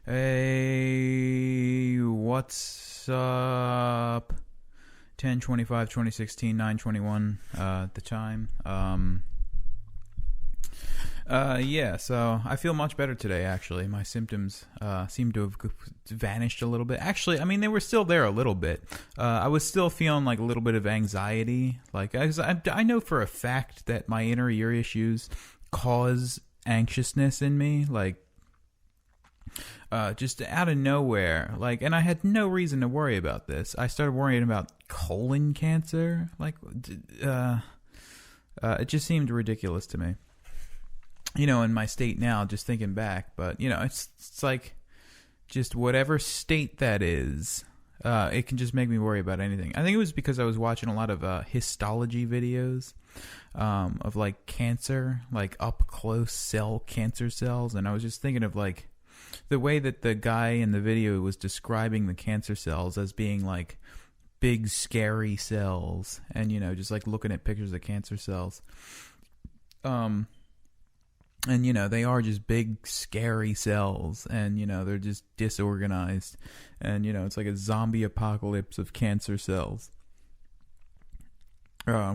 Hey, what's up? 10/25/2016, 9:21 the time. Yeah, so I feel much better today, actually. My symptoms seem to have vanished a little bit. Actually, I mean, they were still there a little bit. I was still feeling like a little bit of anxiety. Like, I know for a fact that my inner ear issues cause anxiousness in me. Like, just out of nowhere, like, and I had no reason to worry about this. I started worrying about colon cancer, like, it just seemed ridiculous to me, in my state now, just thinking back. But it's like, just whatever state that is, it can just make me worry about anything. I think it was because I was watching a lot of histology videos of like cancer, like up close cell cancer cells, and I was just thinking of like the way that the guy in the video was describing the cancer cells as being like big scary cells, and just like looking at pictures of cancer cells, and they are just big scary cells, and they're just disorganized, and it's like a zombie apocalypse of cancer cells.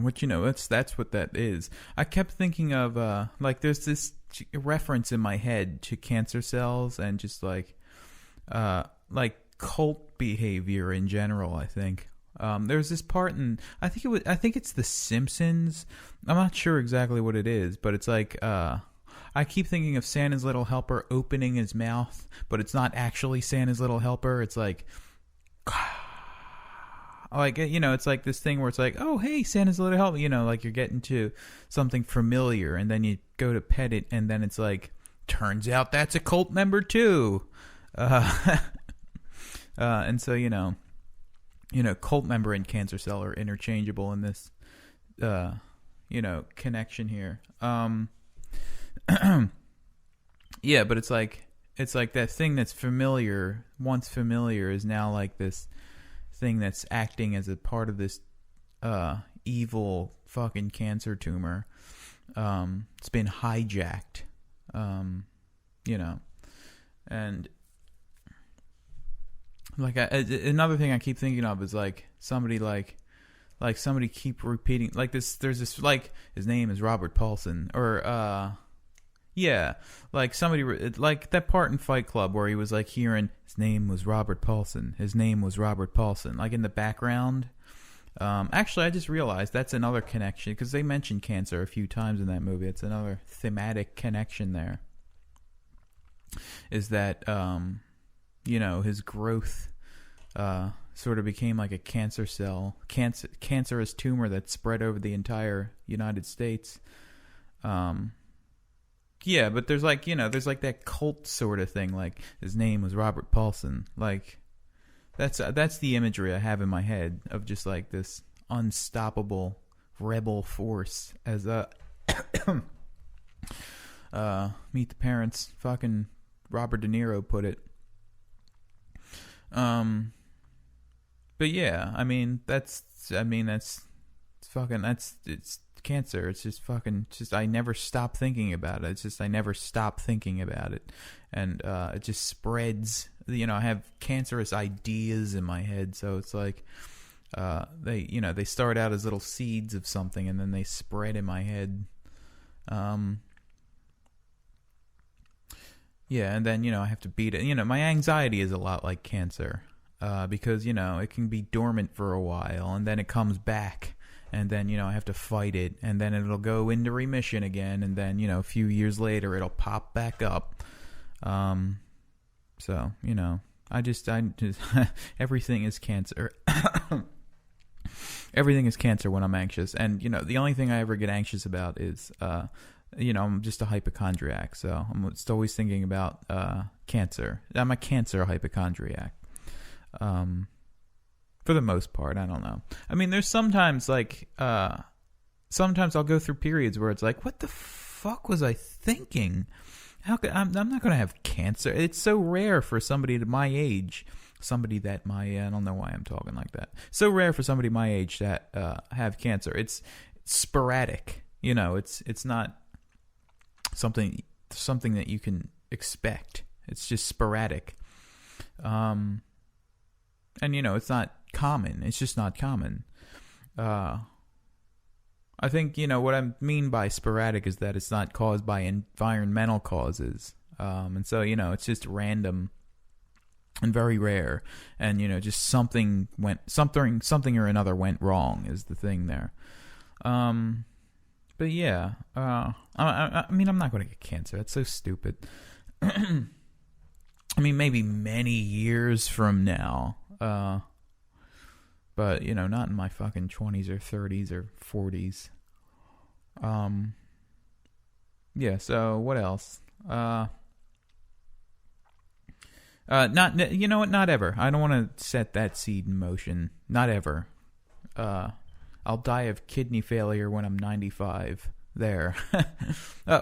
Which that's what that is. I kept thinking of like there's this reference in my head to cancer cells and just like cult behavior in general. I think there's this part in I think it's The Simpsons. I'm not sure exactly what it is, but it's like I keep thinking of Santa's Little Helper opening his mouth, but it's not actually Santa's Little Helper. It's like. Like, it's like this thing where it's like, oh, hey, Santa's a little help. Like you're getting to something familiar, and then you go to pet it, and then it's like, turns out that's a cult member too. And so, cult member and cancer cell are interchangeable in this, connection here. Yeah, but it's like that thing that's familiar, once familiar, is now like this thing that's acting as a part of this evil fucking cancer tumor. It's been hijacked, and like another thing I keep thinking of is like somebody somebody keep repeating like this. There's this like his name is Robert Paulson, or yeah, like somebody like that part in Fight Club where he was like hearing his name was Robert Paulson. His name was Robert Paulson, like in the background. Actually, I just realized that's another connection because they mentioned cancer a few times in that movie. It's another thematic connection there. Is that his growth sort of became like a cancer cell, cancerous tumor that spread over the entire United States. Yeah, but there's like, there's like that cult sort of thing, like his name was Robert Paulson. Like that's the imagery I have in my head of just like this unstoppable rebel force, as Meet the Parents fucking Robert De Niro put it. But yeah, it's cancer. It's just I never stop thinking about it. I never stop thinking about it, and it just spreads. I have cancerous ideas in my head, so it's like they start out as little seeds of something, and then they spread in my head. Yeah, and then I have to beat it. My anxiety is a lot like cancer, because it can be dormant for a while, and then it comes back. And then, I have to fight it, and then it'll go into remission again, and then, a few years later, it'll pop back up. So, I just everything is cancer. Everything is cancer when I'm anxious. And, the only thing I ever get anxious about is, I'm just a hypochondriac. So I'm just always thinking about cancer. I'm a cancer hypochondriac. For the most part, I don't know. There's sometimes like, sometimes I'll go through periods where it's like, what the fuck was I thinking? How could I'm not going to have cancer? It's so rare for somebody my age, I don't know why I'm talking like that. So rare for somebody my age to have cancer. It's sporadic. It's not something that you can expect. It's just sporadic. And it's not common. It's just not common. I think what I mean by sporadic is that it's not caused by environmental causes. And so it's just random and very rare. And just something or another went wrong is the thing there. But yeah, I mean, I'm not going to get cancer. That's so stupid. I mean, maybe many years from now. But, not in my fucking 20s or 30s or 40s. Yeah, so what else? Not, you know what? Not ever. I don't want to set that seed in motion. Not ever. I'll die of kidney failure when I'm 95. There.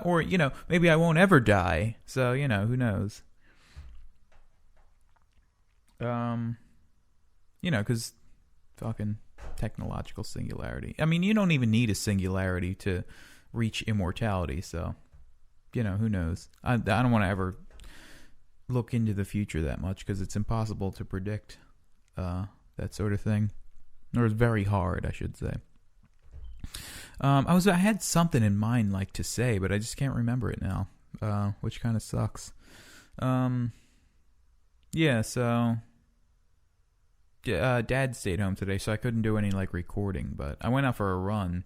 Or, maybe I won't ever die. So, who knows? Because fucking technological singularity. I mean, you don't even need a singularity to reach immortality. So, who knows? I don't want to ever look into the future that much because it's impossible to predict that sort of thing. Or it's very hard, I should say. I had something in mind to say, but I just can't remember it now, which kind of sucks. Yeah, so Dad stayed home today, so I couldn't do any recording, but I went out for a run.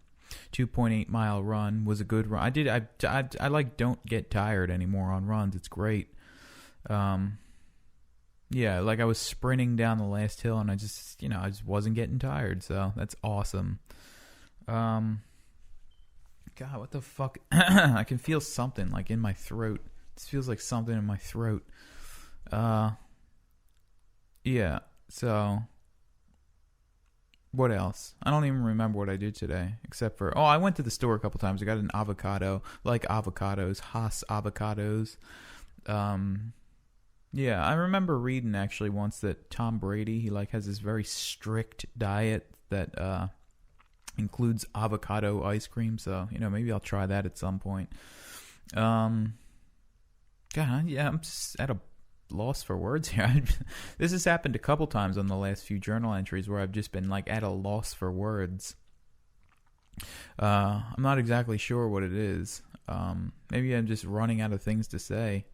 2.8 mile run was a good run. I don't get tired anymore on runs. It's great. Yeah, I was sprinting down the last hill and I just wasn't getting tired, so that's awesome. God, what the fuck? I can feel something in my throat. It feels like something in my throat. Yeah, so what else? I don't even remember what I did today, except for, I went to the store a couple times. I got an avocado, avocados, Haas avocados. Yeah, I remember reading actually once that Tom Brady, he has this very strict diet that includes avocado ice cream. So, maybe I'll try that at some point. God, yeah, I'm just at a loss for words here. This has happened a couple times on the last few journal entries where I've just been at a loss for words. I'm not exactly sure what it is. Maybe I'm just running out of things to say.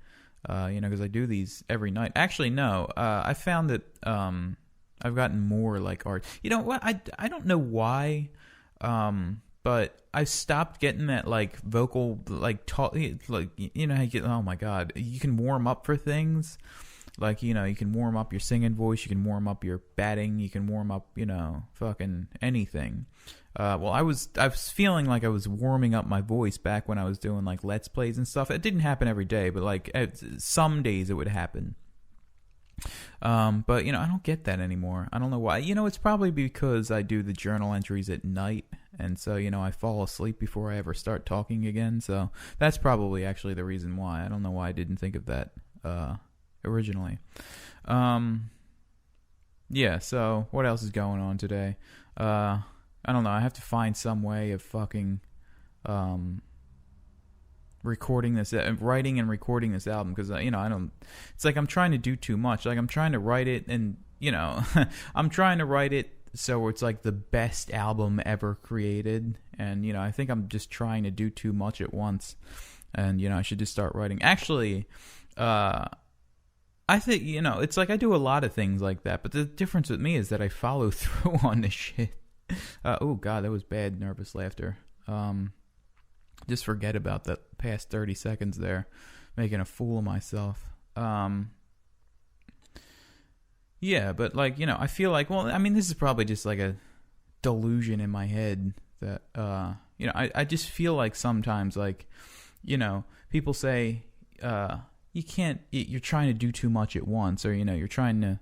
Because I do these every night. Actually, no. I found that I've gotten more art. You know what? I don't know why, but I stopped getting that vocal talk. Oh my God, you can warm up for things. You can warm up your singing voice. You can warm up your batting. You can warm up, fucking anything. Well, I was feeling like I was warming up my voice back when I was doing Let's Plays and stuff. It didn't happen every day, but some days it would happen. But I don't get that anymore. I don't know why. It's probably because I do the journal entries at night, and so I fall asleep before I ever start talking again. So that's probably actually the reason why. I don't know why I didn't think of that originally. Yeah. So what else is going on today? I don't know. I have to find some way of fucking recording this, writing and recording this album because I don't. It's I'm trying to do too much. I'm trying to write it, and I'm trying to write it so it's the best album ever created, and I think I'm just trying to do too much at once, and I should just start writing. Actually, I think it's I do a lot of things like that, but the difference with me is that I follow through on this shit. Oh God, that was bad nervous laughter. Just forget about that past 30 seconds there, making a fool of myself. Yeah, but I feel this is probably just a delusion in my head that I just feel sometimes people say you can't, you're trying to do too much at once, or you're trying to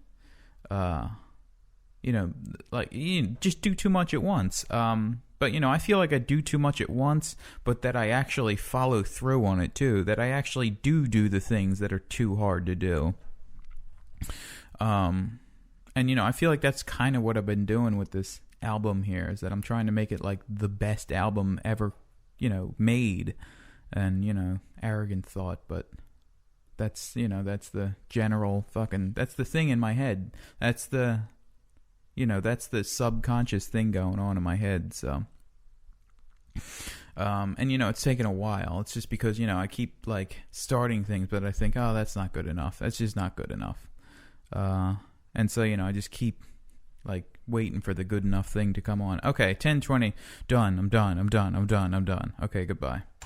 just do too much at once. But I feel I do too much at once, but that I actually follow through on it too. That I actually do the things that are too hard to do. And I feel that's kind of what I've been doing with this album here, is that I'm trying to make it the best album ever, made. And arrogant thought, but That's that's the general fucking, that's the thing in my head. That's the that's the subconscious thing going on in my head. So and it's taken a while. It's just because I keep like starting things, but I think, oh, that's not good enough. That's just not good enough. And so I just keep like waiting for the good enough thing to come on. Okay, 10:20, done. I'm done. Okay, goodbye.